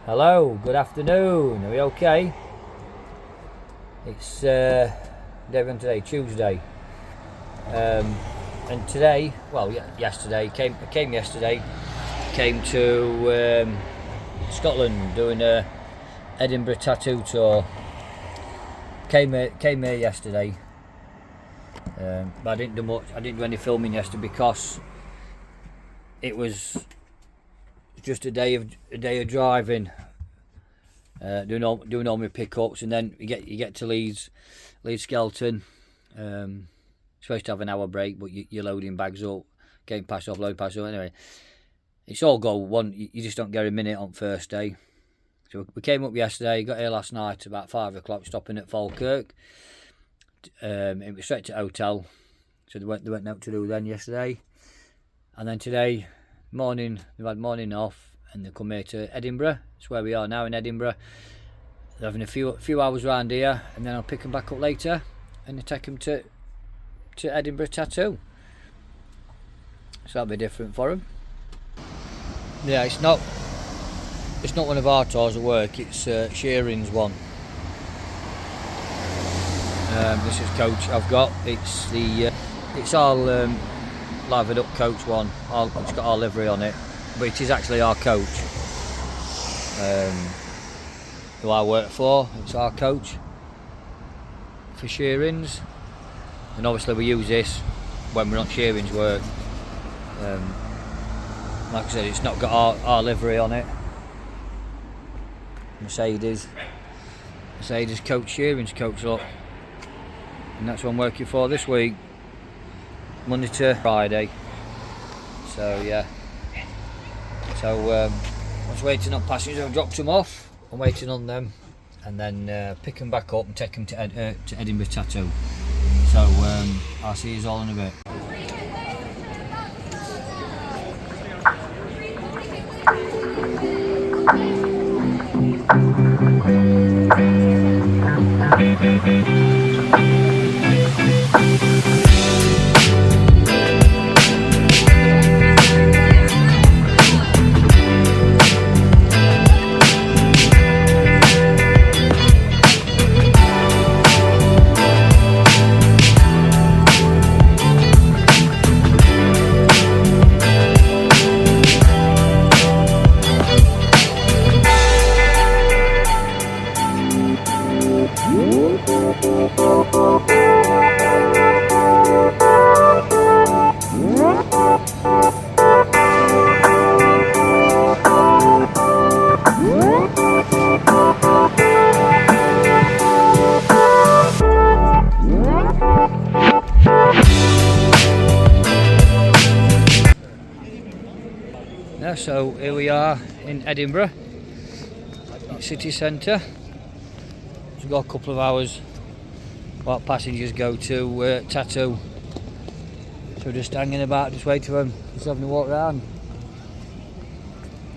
Hello, good afternoon. Are we okay? It's day on today, Tuesday. And today, well, yesterday, came yesterday, came to Scotland doing a Edinburgh tattoo tour. Came here yesterday, but I didn't do much. I didn't do any filming yesterday because it was just a day of driving, doing all my pickups, and then you get to Leeds Skelton. Supposed to have an hour break, but you're loading bags up, getting past offload past up. Anyway, it's all go one. You just don't get a minute on first day. So we came up yesterday, got here last night about 5 o'clock, stopping at Falkirk. It was straight to hotel, so they went out to do then yesterday, and then today morning they've had morning off, and they come here to Edinburgh. That's where we are now, in Edinburgh. They're having a few hours around here, and then I'll pick them back up later and take them to Edinburgh tattoo. So that'll be different for them. Yeah, it's not one of our tours at work. It's Shearing's one. This is coach I've got. It's all lathered up coach one. It's got our livery on it, but it is actually our coach. Who I work for, it's our coach for Shearing's, and obviously we use this when we're on Shearing's work. Like I said, it's not got our livery on it. Mercedes coach, Shearing's coach, look, and that's what I'm working for this week, Monday to Friday. So yeah, so I was waiting on passengers. I've dropped them off. I'm waiting on them, and then pick them back up and take them to Edinburgh tattoo. So I'll see you all in a bit. Yeah, so here we are in Edinburgh, city centre. We've got a couple of hours while passengers go to tattoo. So we're just hanging about, just waiting for them, just having a walk around.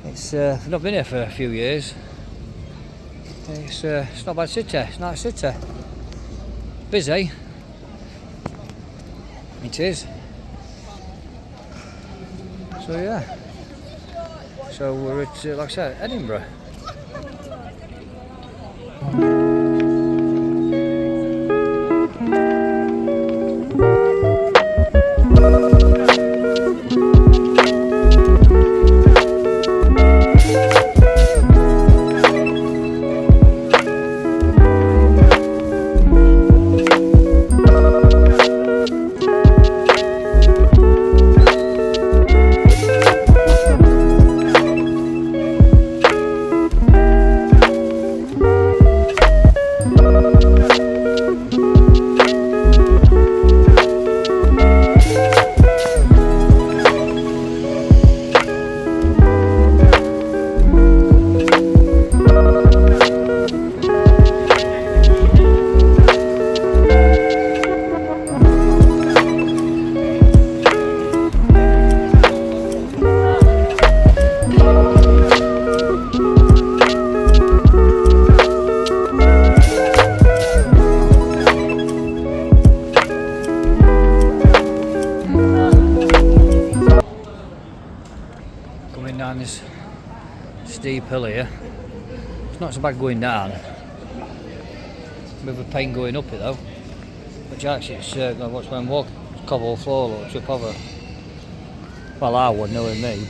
I've not been here for a few years. It's not a bad city, it's a nice city. Busy. It is. So yeah. So we're at, like I said, Edinburgh. Coming down this steep hill here, It's not so bad going down. Bit of a pain going up it though. Which actually it's what's when walk cobble floor or trip over. Well, I would, knowing me.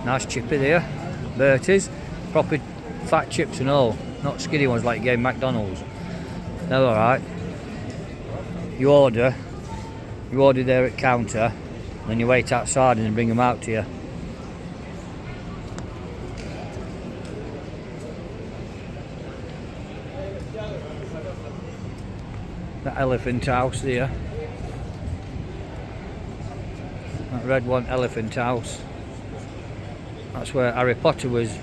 Nice chippy there, Bertie's, proper fat chips and all, not skinny ones like you get in McDonald's. They're alright. You order there at counter, then you wait outside and they bring them out to you. That elephant house there. That red one, elephant house. That's where Harry Potter was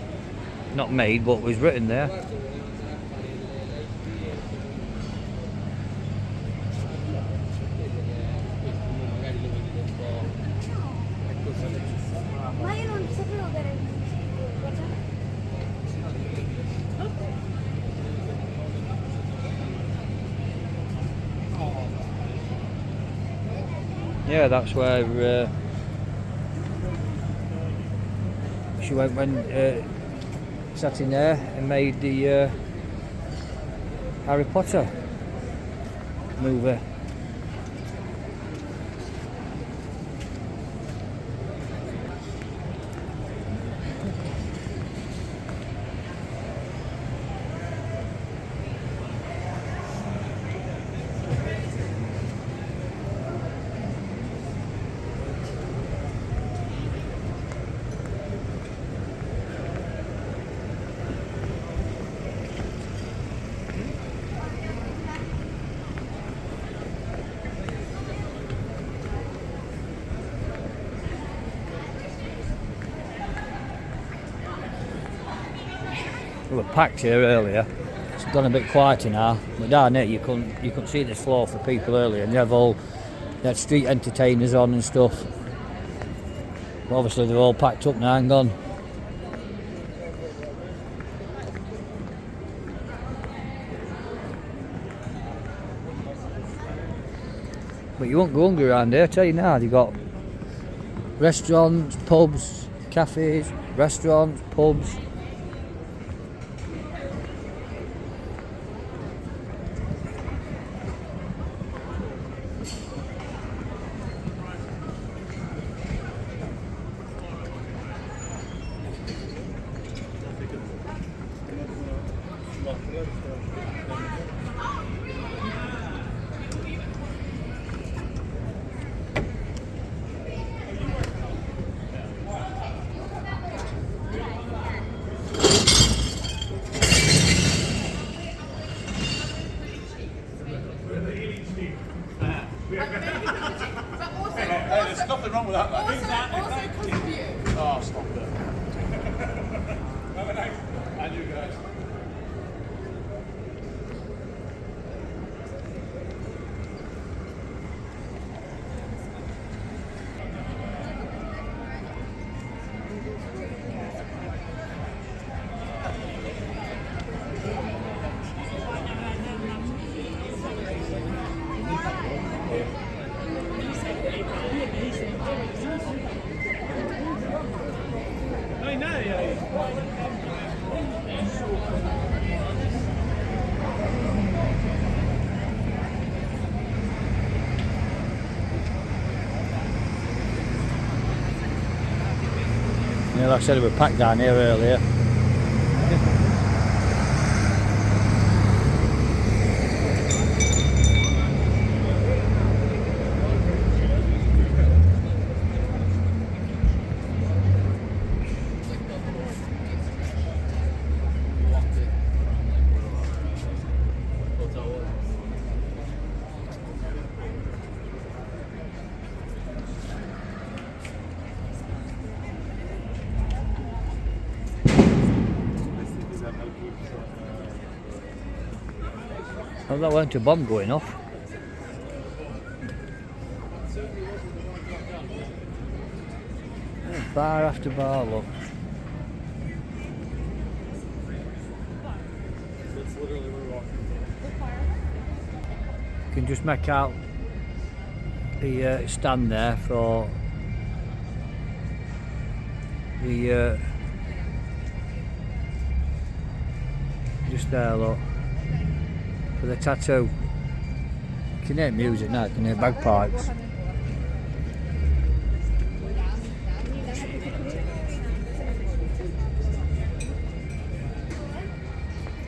not made, but was written there. Yeah, that's where she went when sat in there and made the Harry Potter movie. We were packed here earlier. It's gone a bit quieter now, but down there you couldn't see this floor for people earlier, and you had street entertainers on and stuff. But obviously they're all packed up now and gone. But you won't go hungry around here, I tell you now. You've got restaurants, pubs, cafes, restaurants, pubs. There's nothing wrong with that. Also because of you. Oh, stop it. Have a nice. And you guys. Yeah, like I said, we were packed down here earlier. that weren't a bomb going off. Bar after bar, look. That's literally where we're walking. You can just make out the stand there for the just there, look, for the tattoo. You can hear music now, you can hear bagpipes.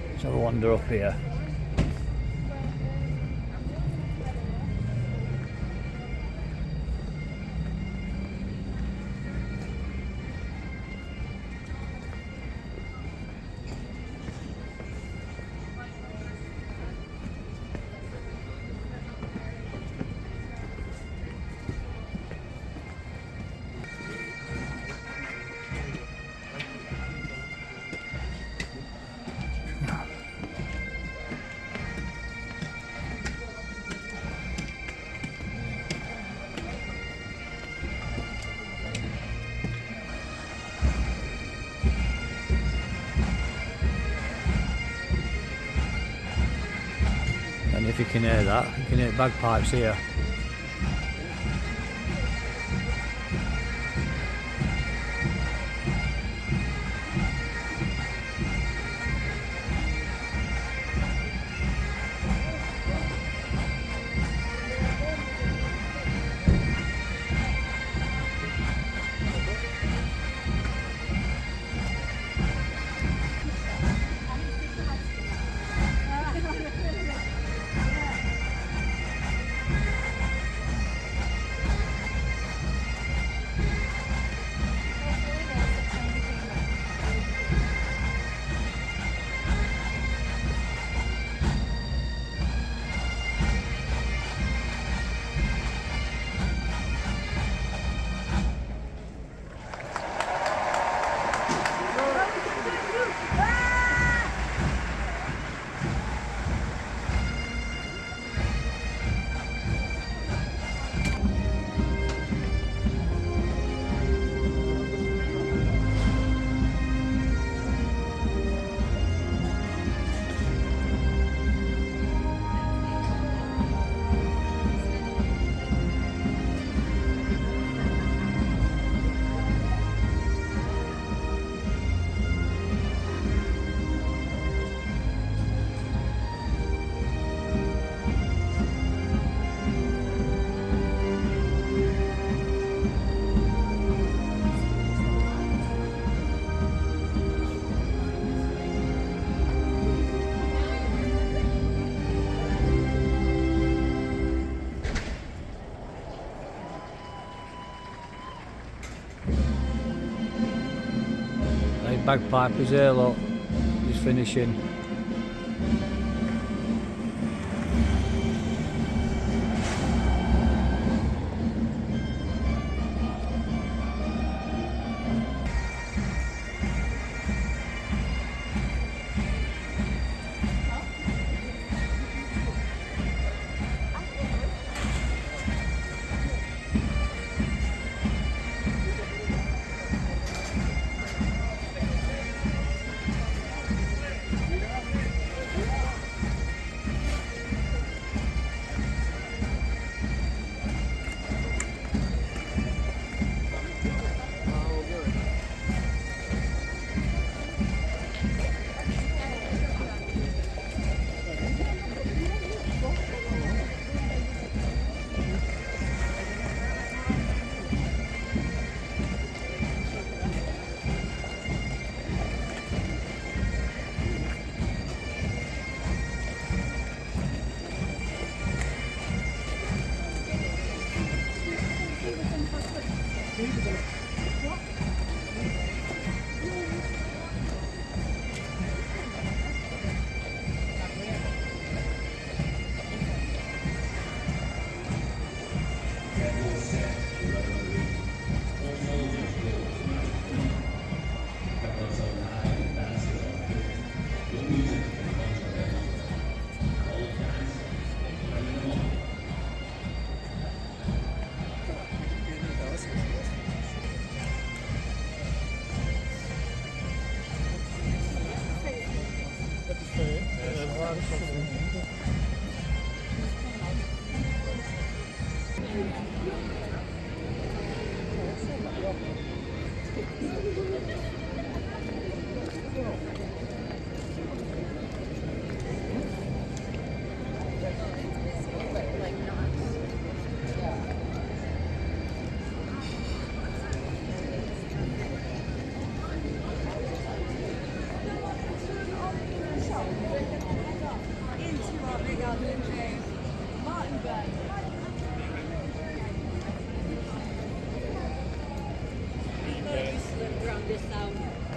Let's have a wander up here. And if you can hear that, you can hear bagpipes here. Bagpipers here, look, just finishing.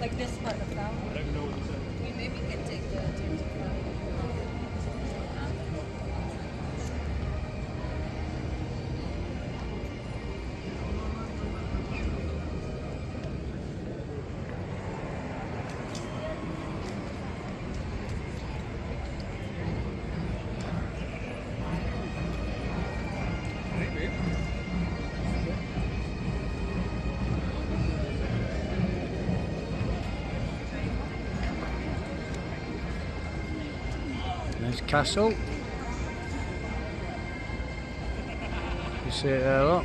Like this part of town. I don't know what this is. We maybe can take the There's Castle. You see it there, look.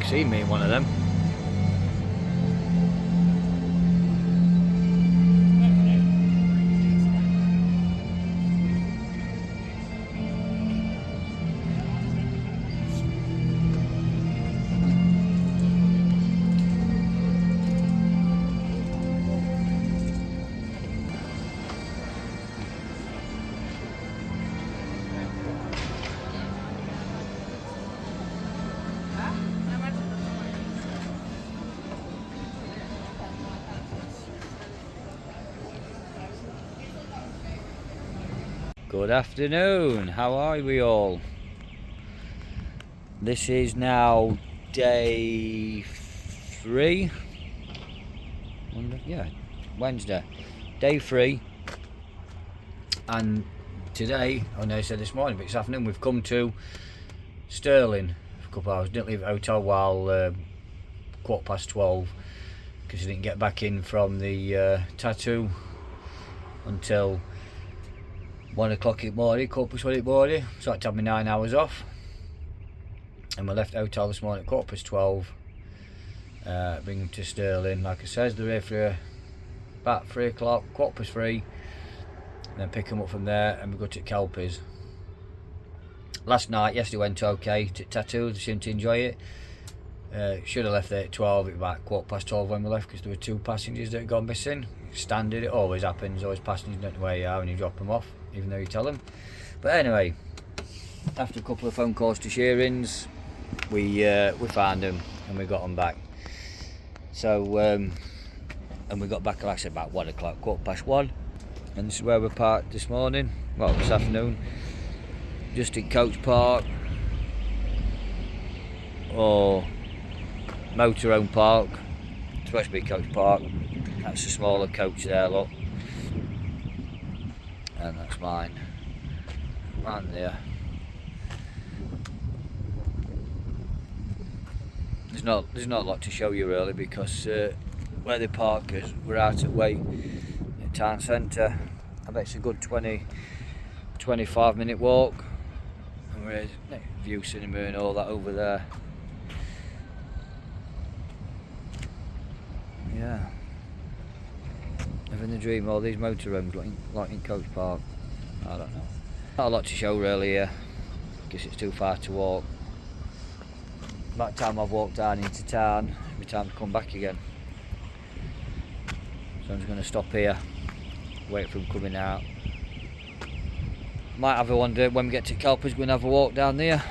See me in one of them. Good afternoon, how are we all? This is now day 3. Yeah, Wednesday. Day 3. And today, I know I said this morning, but this afternoon we've come to Stirling for a couple of hours. Didn't leave the hotel while 12:15 because I didn't get back in from the tattoo until 1 o'clock in the morning, 1:15 in the morning, so I had to have my 9 hours off. And we left the hotel this morning at 12:15, bring them to Stirling. Like I said, they're here for about 3 o'clock, 3:15, and then pick them up from there and we go to Kelpies. Yesterday went okay to tattoo, they seemed to enjoy it. Should have left there at 12, it was about 12:15 when we left because there were 2 passengers that had gone missing. Standard, it always happens, always passengers don't know where you are when you drop them off, even though you tell them. But anyway, after a couple of phone calls to Shearings, we found them and we got them back. So and we got back, like I said, about 1 o'clock, 1:15, and this is where we parked this morning, well this afternoon, just in Coach Park or Motorhome Park. It's supposed to be Coach Park. That's a smaller coach there, look, and that's mine, right there. There's not a lot to show you really because where they park is we're out at Way at town centre. I bet it's a good 20-25 minute walk, and we're at View Cinema and all that over there. Yeah. Living the dream, all these motorhomes like in Coach Park. I don't know. Not a lot to show really here. Guess it's too far to walk. By the time I've walked down into town, it'll be time to come back again. So I'm just going to stop here, wait for them coming out. Might have a wander when we get to Kelpies, go and have a walk down there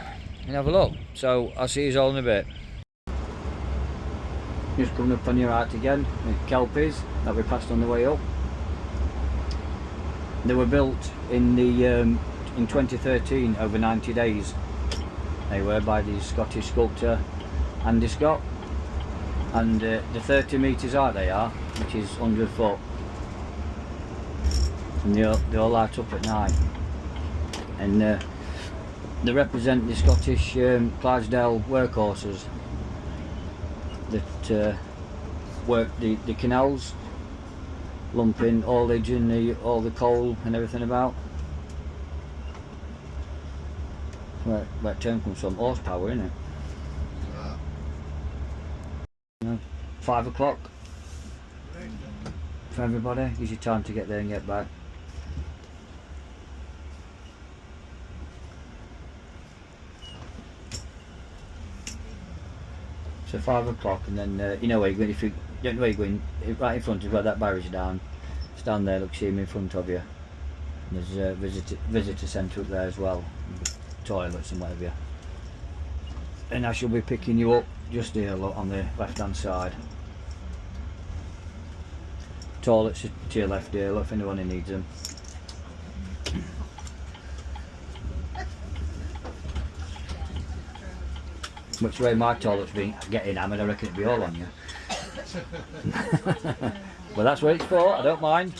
and have a look. So I'll see you all in a bit. Just coming up on your right again at Kelpies that we passed on the way up. They were built in the in 2013, over 90 days. They were by the Scottish sculptor Andy Scott. and the 30 metres high they are, which is 100 foot, and they all light up at night, and they represent the Scottish Clydesdale workhorses that work the canals, lumping haulage and all the coal and everything about. Where that term comes from, horsepower, isn't it? 5 o'clock for everybody, gives you time to get there and get back. So 5 o'clock, and then you know where you're going. If you don't know where you're going, right in front of where that barrier's down, stand there, look, see him in front of you. And there's a visitor centre up there as well, toilets and whatever. And I shall be picking you up just here, look, on the left hand side. Toilets to your left here, look, if anyone needs them. Which way my toilet's been getting hammered, I reckon it'd be all on you. Well, that's what it's for, I don't mind.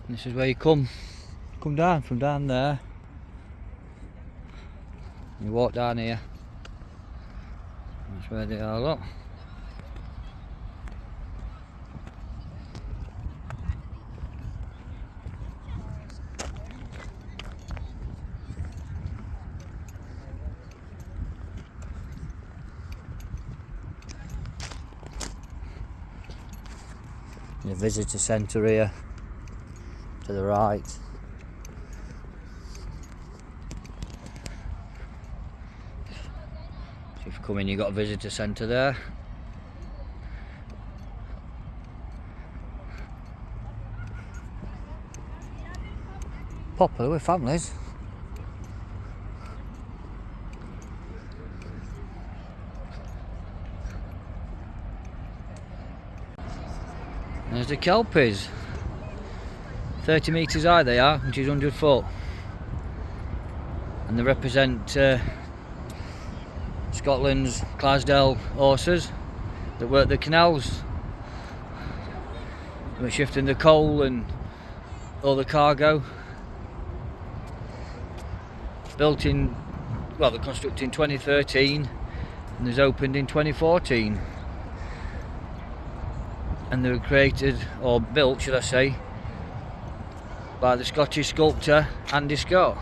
This is where you come down from down there. You walk down here. That's where they are, look. The visitor centre here to the right. So if you come in, you've got a visitor centre there. Popular with families. There's the Kelpies. 30 metres high they are, which is 100 foot. And they represent Scotland's Clydesdale horses that work the canals. We're shifting the coal and all the cargo. Built in, well, they're constructed in 2013 and was opened in 2014. And they were created, or built should I say, by the Scottish sculptor Andy Scott.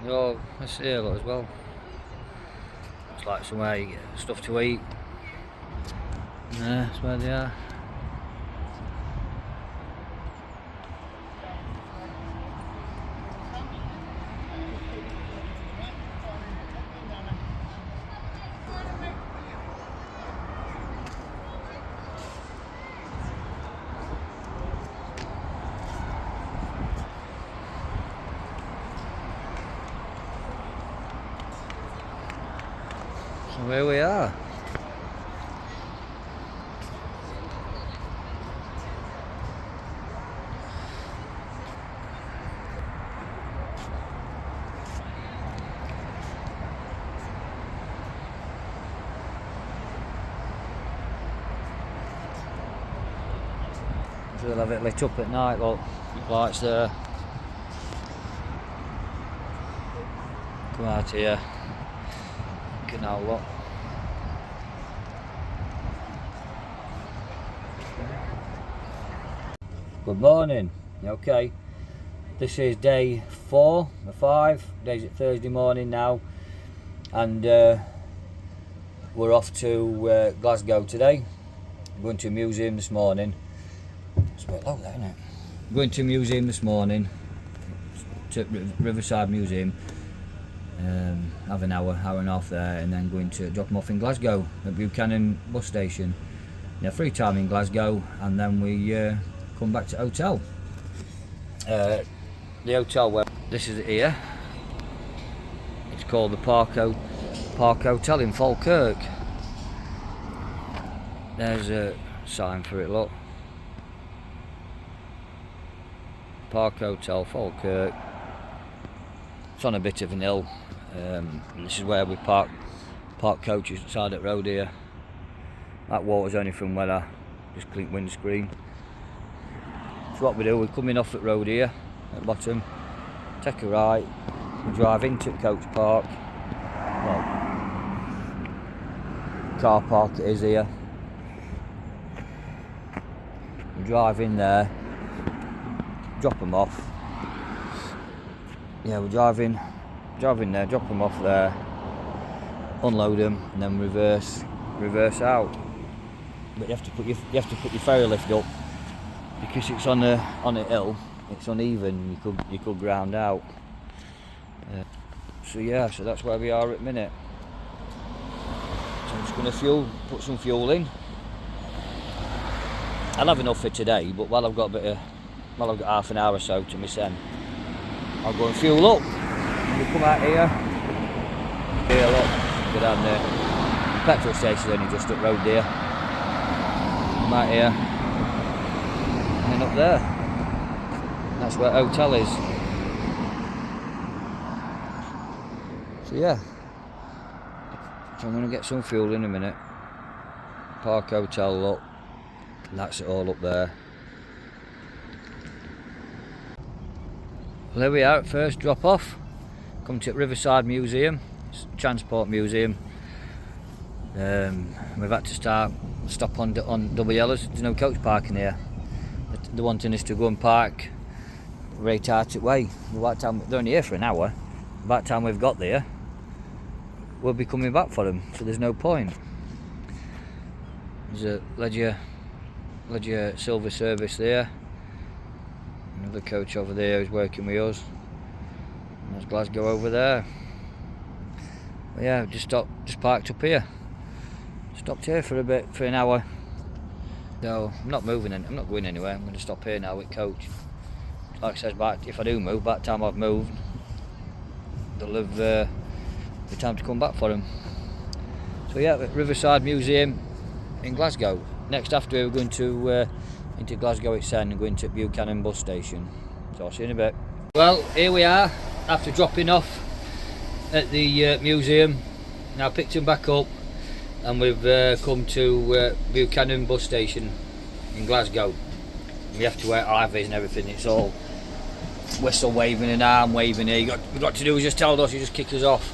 Oh, let's see here as well. It's like somewhere you get stuff to eat. Yeah, that's where they are. So here we are. So they'll have it lit up at night, look, lights there. Come out here. Canal lot. Good morning. Okay, this is day 4 or 5 days. It's Thursday morning now, and we're off to Glasgow today. Going to a museum this morning. It's a bit low there, isn't it? Going to a museum this morning, to Riverside Museum. Have an hour and a half there, and then going to drop them off in Glasgow at Buchanan bus station. Yeah, free time in Glasgow, and then we come back to hotel. The hotel where this is it here. It's called the Parco Park Hotel in Falkirk. There's a sign for it, look. Park Hotel, Falkirk. It's on a bit of an hill. This is where we park coaches outside that road here. That water's only from where I just cleaned windscreen. So what we do, we're coming off at road here, at the bottom, take a right, we drive into Coach Park. Well, car park it is here. We drive in there, drop them off. Yeah, we're driving there, drop them off there, unload them, and then reverse out. But you have to put your ferry lift up because it's on a hill. It's uneven. You could ground out. So that's where we are at the minute. So I'm just going to put some fuel in. I'll have enough for today, but while I've got half an hour or so to miss end, I'll go and fuel up. We come out here. Here, look, go down there. The petrol station's only just up road there. Come out here, and then up there. That's where hotel is. So yeah. So I'm going to get some fuel in a minute. Park Hotel, look. That's it all up there. Well, there we are at first drop off. Come to Riverside Museum, Transport Museum. We've had to stop on double yellows. There's no coach parking here. They're wanting us to go and park right out the way. By the time they're only here for an hour. By the time we've got there, we'll be coming back for them. So there's no point. There's a Legia Silver Service there. Another coach over there who's working with us. And there's Glasgow over there. But yeah, just parked up here. Stopped here for an hour. So I'm not moving. I'm not going anywhere. I'm going to stop here now with coach. Like I said, if I do move, by the time I've moved, they'll have the time to come back for them. So yeah, at Riverside Museum in Glasgow. Next after we're going to into Glasgow itself and going to Buchanan bus station. So I'll see you in a bit. Well, here we are after dropping off at the museum. Now picked him back up, and we've come to Buchanan bus station in Glasgow. We have to wear IVs and everything. It's all whistle waving and arm waving here. What you've got to do is just tell us, you just kick us off.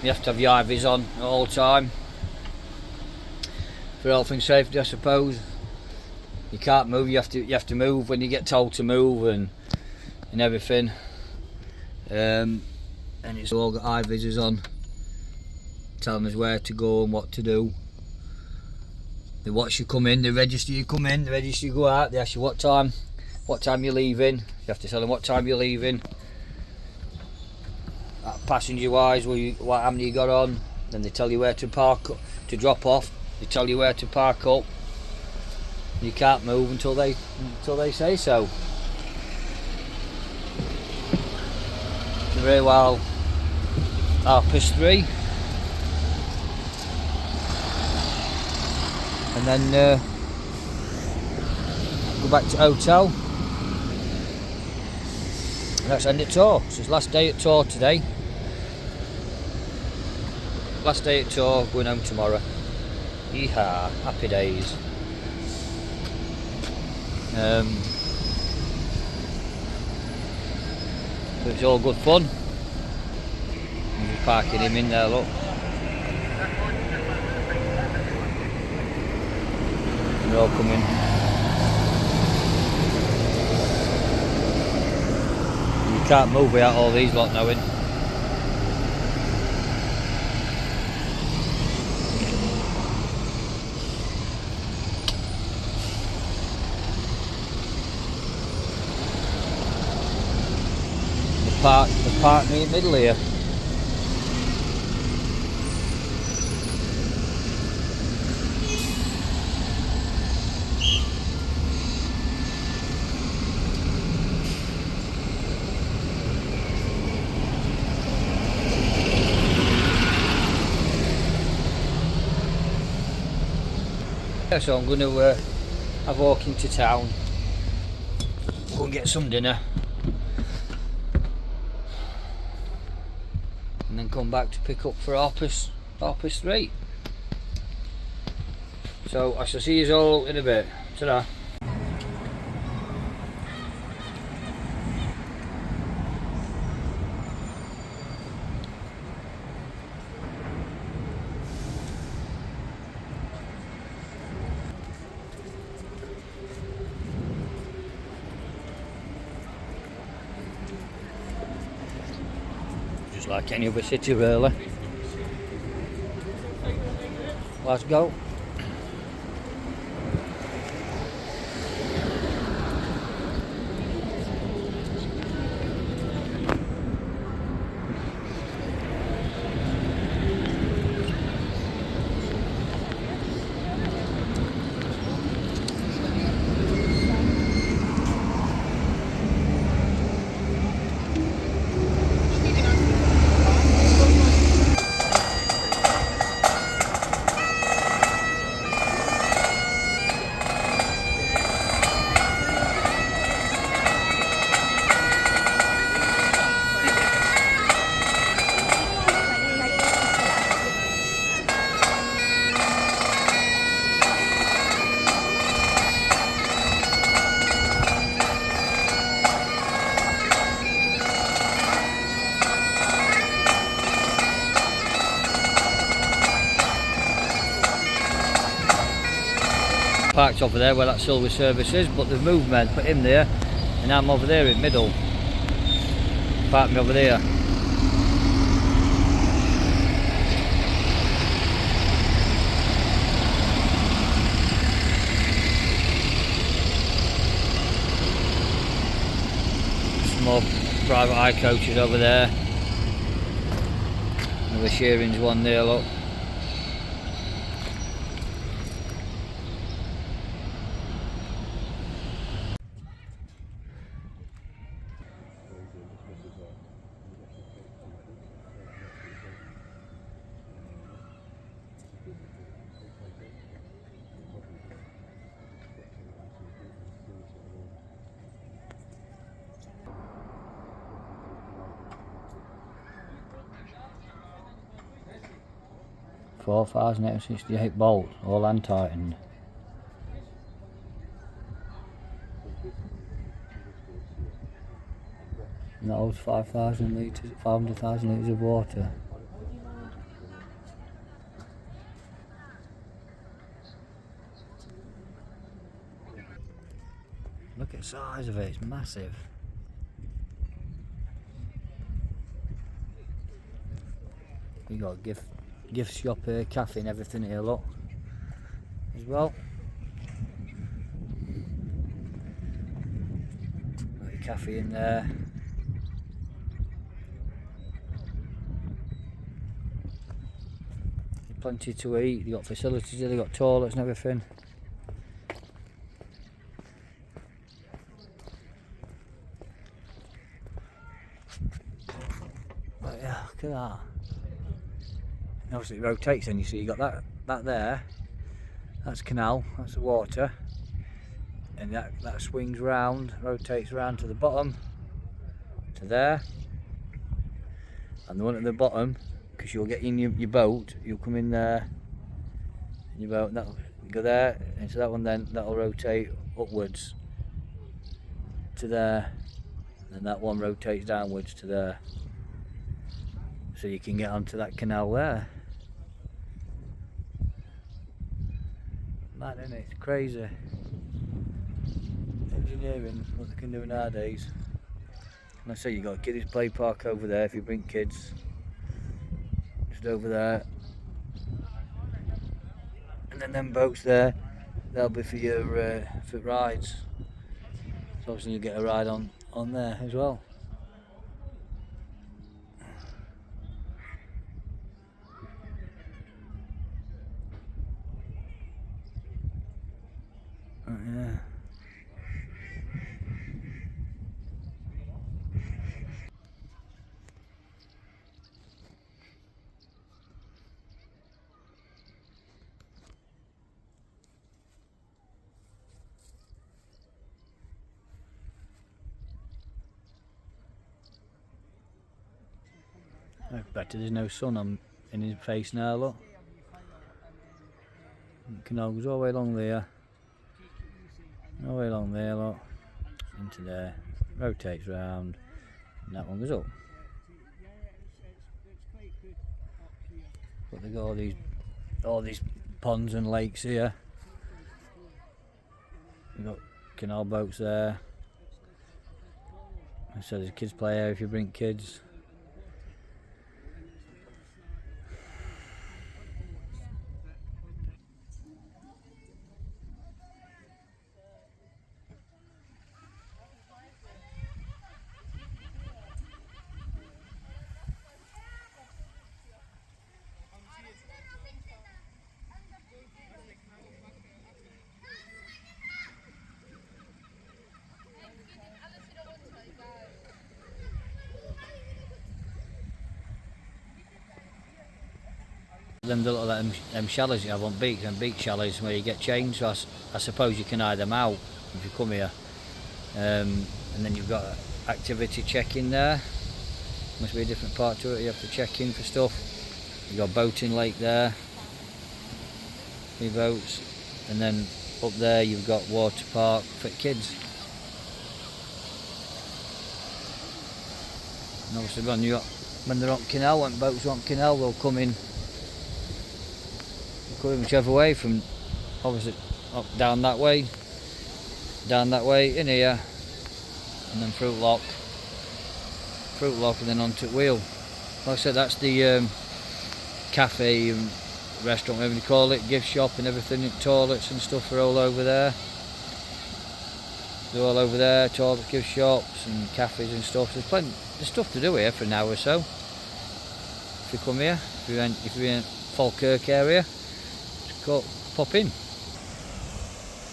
You have to have your IVs on all the time for health and safety, I suppose. You can't move. You have to move when you get told to move and everything. And it's all got eye visors on, telling us where to go and what to do. They watch you come in, they register you come in, they register you go out. They ask you what time you're leaving. You have to tell them what time you're leaving. Passenger wise, how many you got on. Then they tell you where to park, to drop off. They tell you where to park up. You can't move until they say so. Very well. 3:30. And then go back to hotel. And that's end at tour. So it's last day at tour today. Last day at tour, going home tomorrow. Yeehaw, happy days. So it's all good fun. I'm just parking him in there, look. They're all coming. You can't move without all these lot knowing. The park me in the middle here. Yeah, so I'm going to have a walk into town, go and get some dinner, and then come back to pick up for half past 3. So I shall see you all in a bit. Ta-da. Just like any other city really. Let's go. Parked over there where that silver service is, but they've moved me, put him there, and I'm over there in middle. Parked me over there. Some more private eye coaches over there. Another Shearing's one there, look. £4,868 bolts, all hand tightened. And that holds 5,000 litres, 500,000 litres of water. Look at the size of it, it's massive. We got a gift shop here, cafe and everything here, look, as well. Got your cafe in there. Plenty to eat, they got facilities here, they got toilets and everything. But yeah, look at that. And obviously it rotates then, you see, you got that there, that's canal, that's the water, and that swings round, rotates round to the bottom, to there, and the one at the bottom, because you'll get in your boat, you'll come in there, in your boat, that'll go there, and so that one then, that'll rotate upwards to there, and that one rotates downwards to there, so you can get onto that canal there. Mad, isn't it? It's crazy. Engineering, what they can do nowadays. And I say you got a kiddies play park over there if you bring kids. Just over there. And then them boats there, they'll be for your for rides. So obviously you get a ride on there as well. Oh, yeah. I bet there's no sun on in his face now, look. The canal goes all the way along there. All the way along there, look. Into there. Rotates round. And that one goes up. But they've got all these ponds and lakes here. You've got canal boats there. So there's a kids play area if you bring kids. Them chalets you have on beach, and beach chalets where you get changed. So I suppose you can hire them out if you come here. And then you've got activity check-in there. Must be a different part to it. You have to check in for stuff. You've got boating lake there. 3 boats, and then up there you've got water park for kids. And obviously when they're on canal, when boats are on canal, they'll come in. Whichever way, from obviously up down that way, in here, and then Fruit Lock, and then onto Wheel. Like I said, that's the cafe and restaurant, whatever you call it, gift shop and everything. Toilets and stuff are all over there. They're all over there. Toilets, gift shops, and cafes and stuff. There's stuff to do here for an hour or so. If you come here, if you're in Falkirk area. Pop in.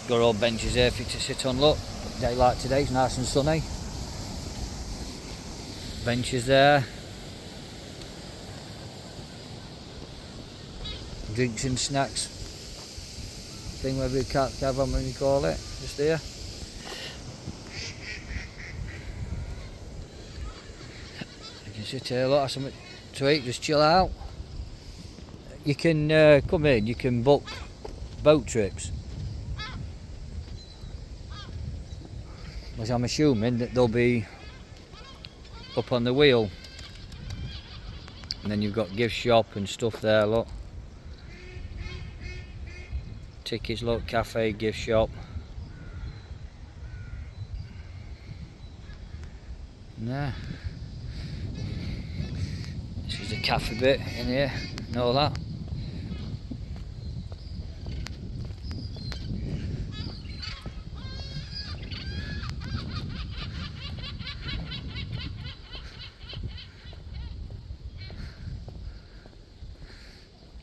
Got all benches here for you to sit on. Look, day like today, it's nice and sunny. Benches there. Drinks and snacks thing, whatever you have on, when you call it, just there. You can sit here, look, have something to eat, just chill out. You can come in, you can book boat trips. Which I'm assuming that they'll be up on the Wheel. And then you've got gift shop and stuff there, look. Tickets, look, cafe, gift shop. There. This is the cafe bit in here and all that.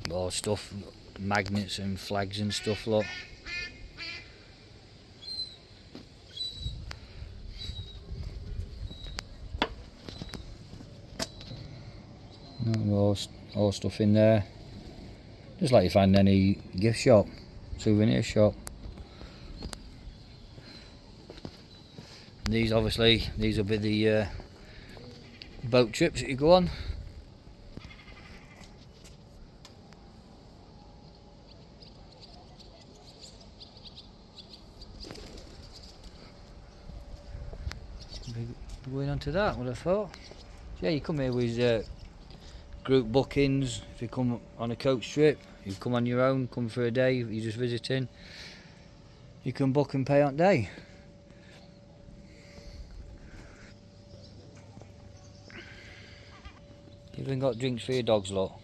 All stuff, magnets and flags and stuff, look. All stuff in there, just like you find any gift shop, souvenir shop. And these will be the boat trips that you go on. Going on to that, would I thought. Yeah, you come here with group bookings. If you come on a coach trip, you come on your own, come for a day, you're just visiting, you can book and pay on day. You've even got drinks for your dogs, lot.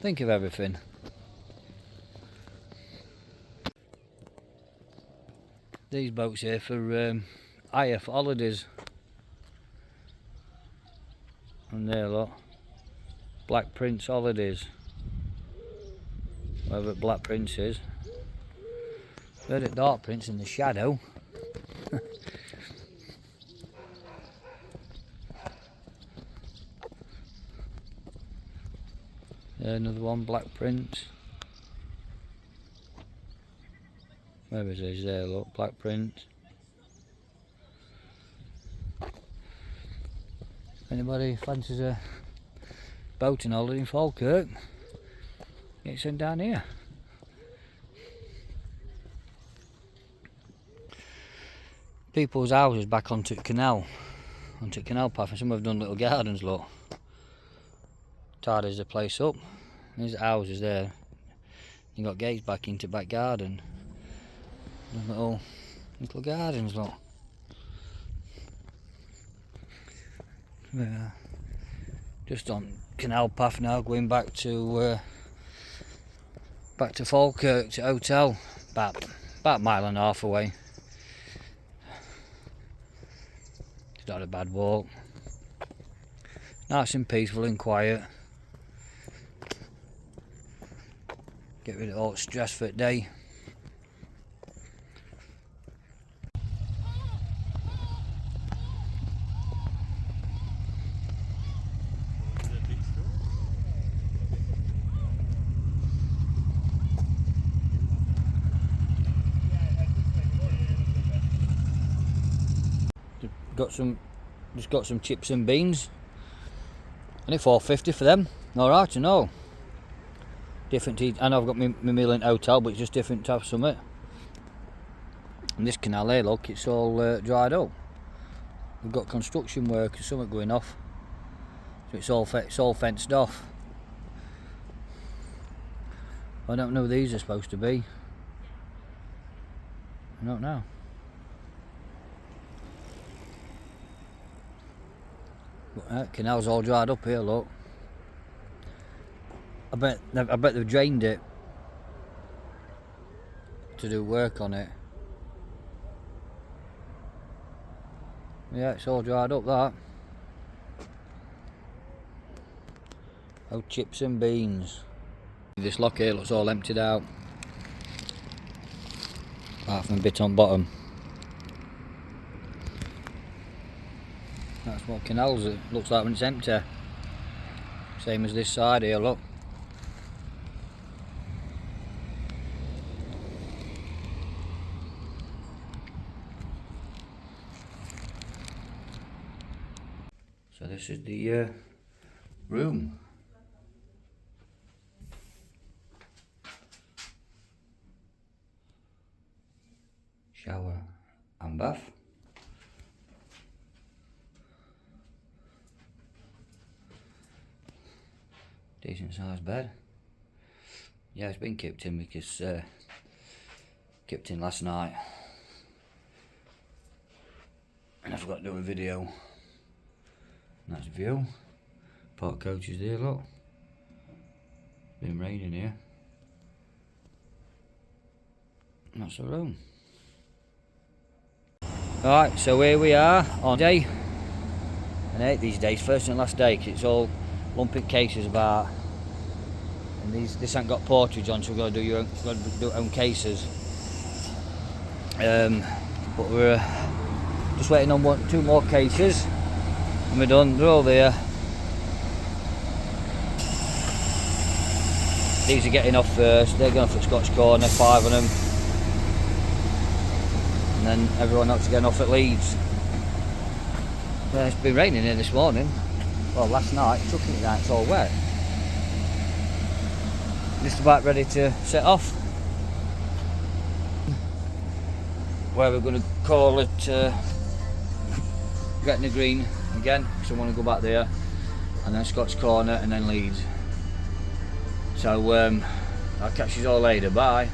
Think of everything. These boats here for hire for holidays. And there, look, Black Prince Holidays, wherever Black Prince is. Heard it Dark Prince in the shadow. There, another one, Black Prince. Where is it? There, look, Black Prince. Anybody fancies a boating holiday in Falkirk, get sent down here. People's houses back onto the canal path, and some have done little gardens, look. Tidies the place up. There's the houses there. You got gates back into back garden. Little gardens, look. Yeah. Just on canal path now, going back to Falkirk to hotel, about a mile and a half away. It's not a bad walk. Nice and peaceful and quiet. Get rid of all the stress for the day. Got some chips and beans. Only $4.50 for them. Alright to know. Different tea. I know I've got my meal in hotel, but it's just different type of summit. And this canal here, look, it's all dried up. We've got construction work and something going off, so it's all fenced off. I don't know who these are supposed to be. I don't know. But, canal's all dried up here, look. I bet they've drained it to do work on it. Yeah, it's all dried up, that. Oh, chips and beans. This lock here looks all emptied out, apart from a bit on bottom. That's what canals it looks like when it's empty. Same as this side here, look. So this is the room. Shower and bath. Decent sized bed. Yeah, it's been kept in because kept in last night and I forgot to do a video. And that's the view. Park coaches there, look. It's been raining here. And that's the room. Right, so here we are on day. And 8 these days, first and last day, 'cause it's all lumping cases about. And this ain't got portage on, so we've got to do our own cases. But we're just waiting on 2 more cases. And we're done, they're all there. These are getting off first, they're going off at Scott's Corner, 5 of them. And then everyone else is getting off at Leeds. It's been raining here this morning. Well, last night, chucking it down, it's all wet. Just about ready to set off. Where we're going to call it Gretna Green again, because I want to go back there, and then Scott's Corner, and then Leeds. So I'll catch you all later, bye.